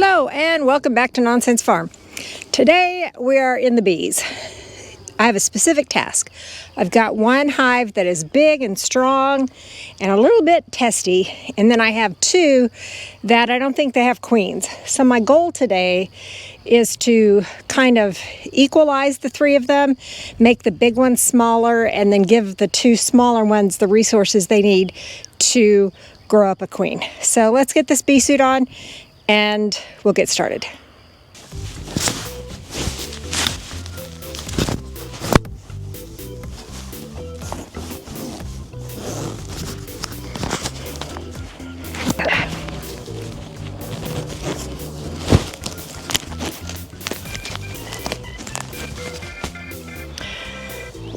Hello and welcome back to Nonsense Farm. Today we are in the bees. I have a specific task. I've got one hive that is big and strong and a little bit testy, and then I have two that I don't think they have queens. So my goal today is to kind of equalize the three of them, make the big ones smaller, and then give the two smaller ones the resources they need to grow up a queen. So let's get this bee suit on and we'll get started.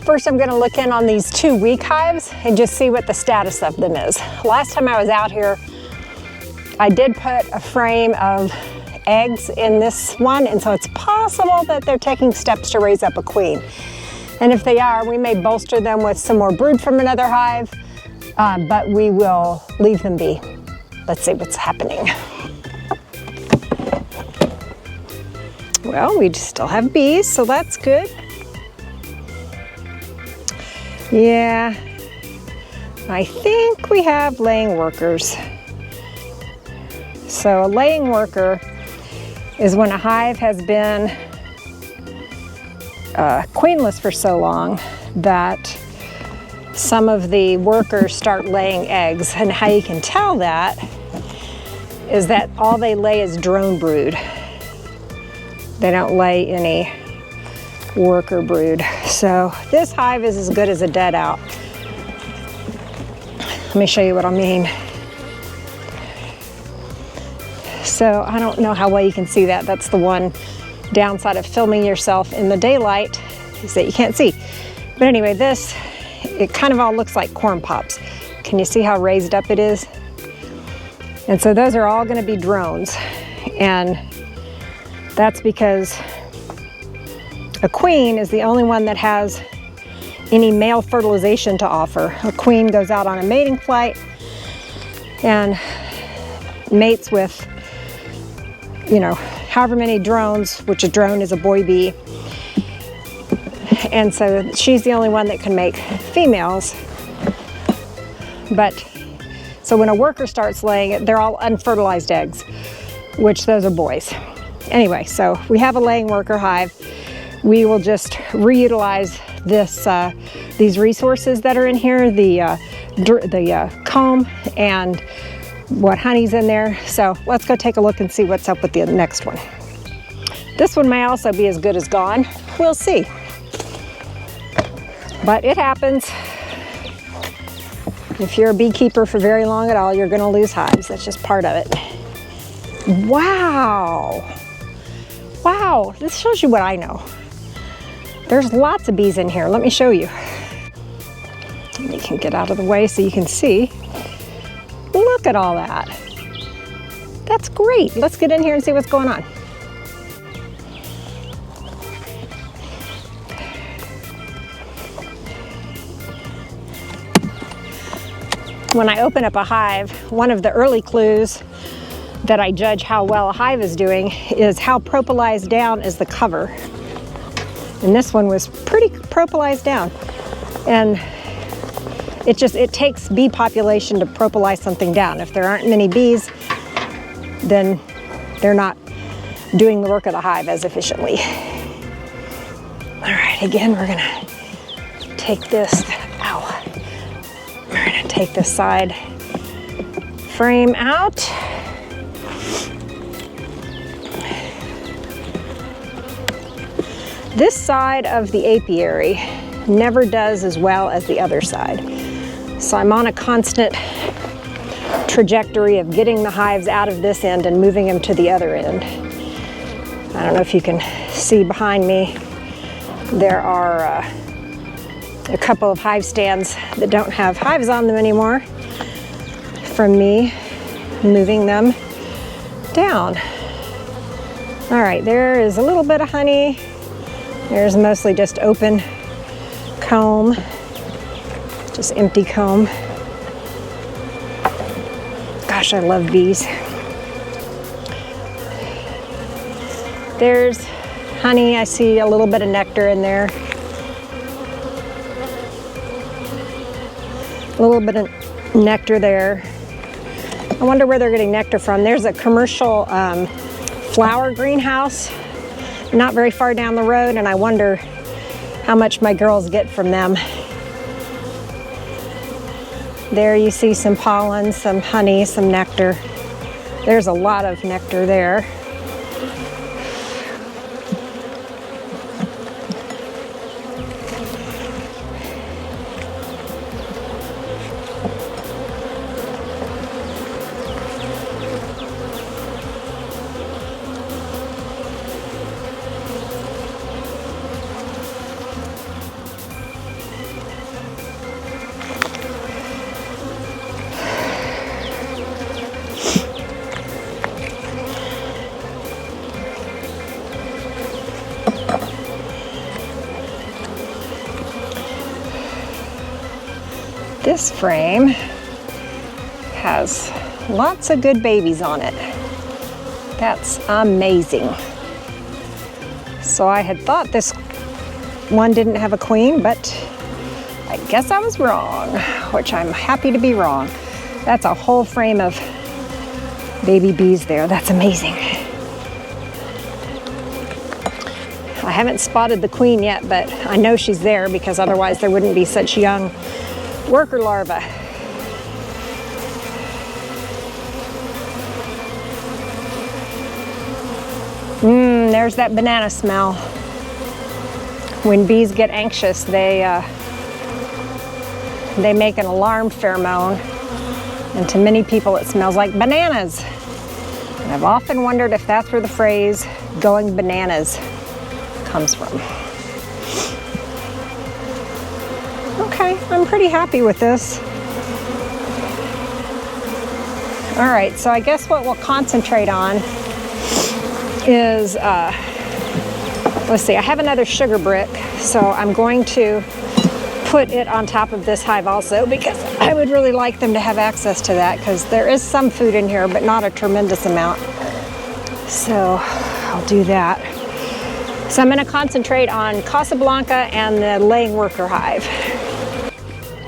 First, I'm going to look in on these two weak hives and just see what the status of them is. Last time I was out here, I did put a frame of eggs in this one, and so it's possible that they're taking steps to raise up a queen. And if they are, we may bolster them with some more brood from another hive, but we will leave them be. Let's see what's happening. Well, we still have bees, so that's good. Yeah, I think we have laying workers. So a laying worker is when a hive has been queenless for so long that some of the workers start laying eggs. And how you can tell that is that all they lay is drone brood. They don't lay any worker brood. So this hive is as good as a dead out. Let me show you what I mean. So I don't know how well you can see that. That's the one downside of filming yourself in the daylight, is that you can't see. But anyway, this, it kind of all looks like corn pops. Can you see how raised up it is? And so those are all going to be drones. And that's because a queen is the only one that has any male fertilization to offer. A queen goes out on a mating flight and mates with, you know, however many drones, which a drone is a boy bee. And so she's the only one that can make females. But so when a worker starts laying it, they're all unfertilized eggs, which those are boys. Anyway, so we have a laying worker hive. We will just reutilize this, these resources that are in here, the comb and what honey's in there. So let's go take a look and see what's up with the next one. This one may also be as good as gone. We'll see. But it happens. If you're a beekeeper for very long at all, you're going to lose hives. That's just part of it. Wow. Wow, this shows you what I know. There's lots of bees in here. Let me show you. You can get out of the way so you can see. Look at all that. That's great. Let's get in here and see what's going on. When I open up a hive, one of the early clues that I judge how well a hive is doing is how propolized down is the cover. And this one was pretty propolized down. And it takes bee population to propolize something down. If there aren't many bees, then they're not doing the work of the hive as efficiently. All right, again, we're gonna take this, we're gonna take this side frame out. This side of the apiary never does as well as the other side. So I'm on a constant trajectory of getting the hives out of this end and moving them to the other end. I don't know if you can see behind me, there are a couple of hive stands that don't have hives on them anymore from me moving them down. All right, there is a little bit of honey. There's mostly just open comb, just empty comb. Gosh, I love bees. There's honey. I see a little bit of nectar in there. A little bit of nectar there. I wonder where they're getting nectar from. There's a commercial flower greenhouse not very far down the road, and I wonder how much my girls get from them. There you see some pollen, some honey, some nectar. There's a lot of nectar there. This frame has lots of good babies on it. That's amazing. So I had thought this one didn't have a queen, but I guess I was wrong, which I'm happy to be wrong. That's a whole frame of baby bees there. That's amazing. I haven't spotted the queen yet, but I know she's there because otherwise there wouldn't be such young worker larvae. There's that banana smell. When bees get anxious, they make an alarm pheromone, and to many people it smells like bananas. And I've often wondered if that's where the phrase "going bananas" comes from. Okay, I'm pretty happy with this. All right, so I guess what we'll concentrate on is, let's see, I have another sugar brick, so I'm going to put it on top of this hive also because I would really like them to have access to that because there is some food in here, but not a tremendous amount. So I'll do that. So I'm going to concentrate on Casablanca and the laying worker hive.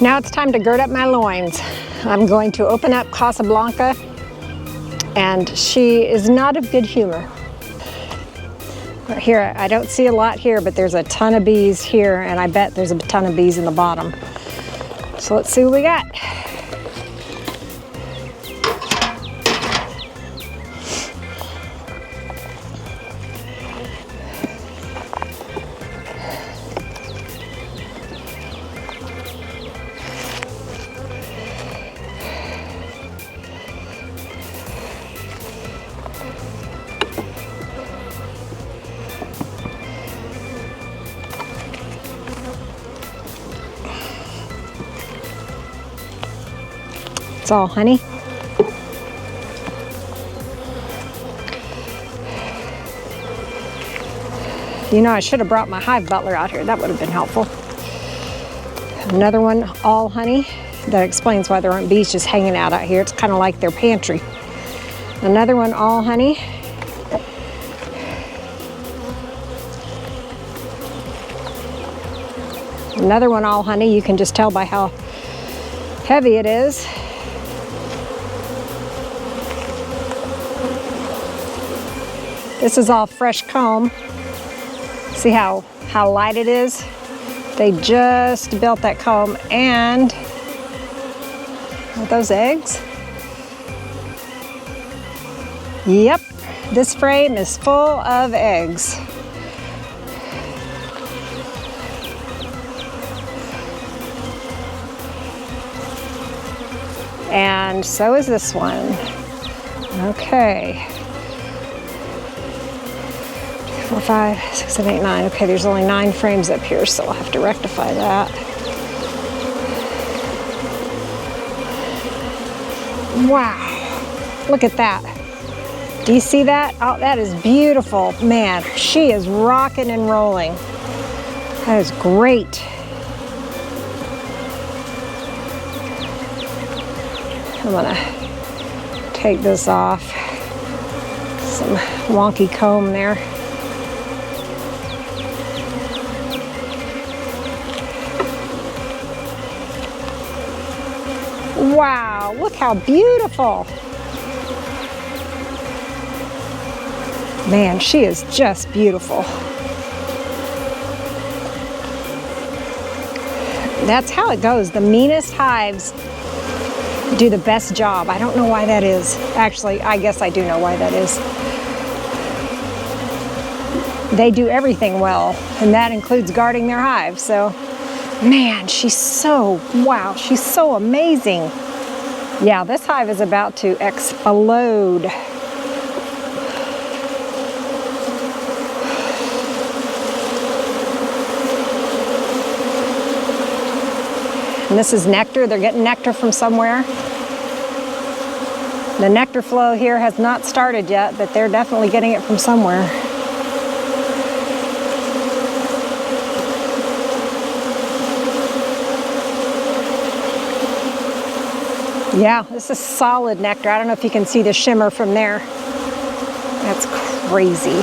Now it's time to gird up my loins. I'm going to open up Casablanca, and she is not of good humor. Here, I don't see a lot here, but there's a ton of bees here, and I bet there's a ton of bees in the bottom. So let's see what we got. It's all honey. You know, I should have brought my hive butler out here. That would have been helpful. Another one, all honey. That explains why there aren't bees just hanging out here. It's kind of like their pantry. Another one, all honey. Another one, all honey. You can just tell by how heavy it is. This is all fresh comb. See how light it is? They just built that comb, and are those eggs? Yep, this frame is full of eggs. And so is this one. Okay. 4, 5, 6, 7, 8, 9. Okay, there's only 9 frames up here, so I'll have to rectify that. Wow, look at that. Do you see that? Oh, that is beautiful. Man, she is rocking and rolling. That is great. I'm gonna take this off. Some wonky comb there. Wow, look how beautiful. Man, she is just beautiful. That's how it goes. The meanest hives do the best job. I don't know why that is. Actually, I guess I do know why that is. They do everything well, and that includes guarding their hive. So, man, she's so, wow, she's so amazing. Yeah, this hive is about to explode. And this is nectar. They're getting nectar from somewhere. The nectar flow here has not started yet, but they're definitely getting it from somewhere. Yeah, this is solid nectar. I don't know if you can see the shimmer from there. That's crazy.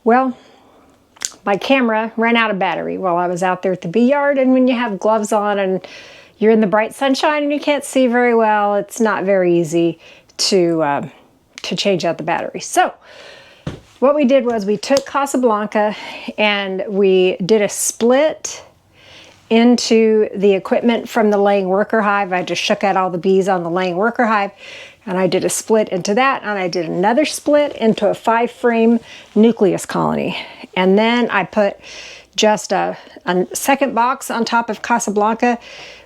Well, my camera ran out of battery while I was out there at the bee yard, and when you have gloves on and you're in the bright sunshine and you can't see very well, it's not very easy to change out the battery. So what we did was we took Casablanca and we did a split into the equipment from the laying worker hive. I just shook out all the bees on the laying worker hive, and I did a split into that, and I did another split into a 5-frame nucleus colony. And then I put just a second box on top of Casablanca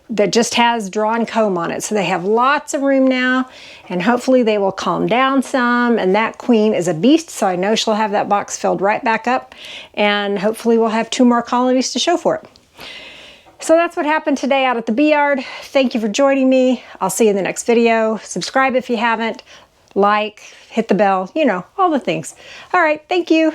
that just has drawn comb on it. So they have lots of room now, and hopefully they will calm down some. And that queen is a beast, so I know she'll have that box filled right back up, and hopefully we'll have 2 more colonies to show for it. So that's what happened today out at the bee yard. Thank you for joining me. I'll see you in the next video. Subscribe if you haven't, like, hit the bell, you know, all the things. All right, thank you.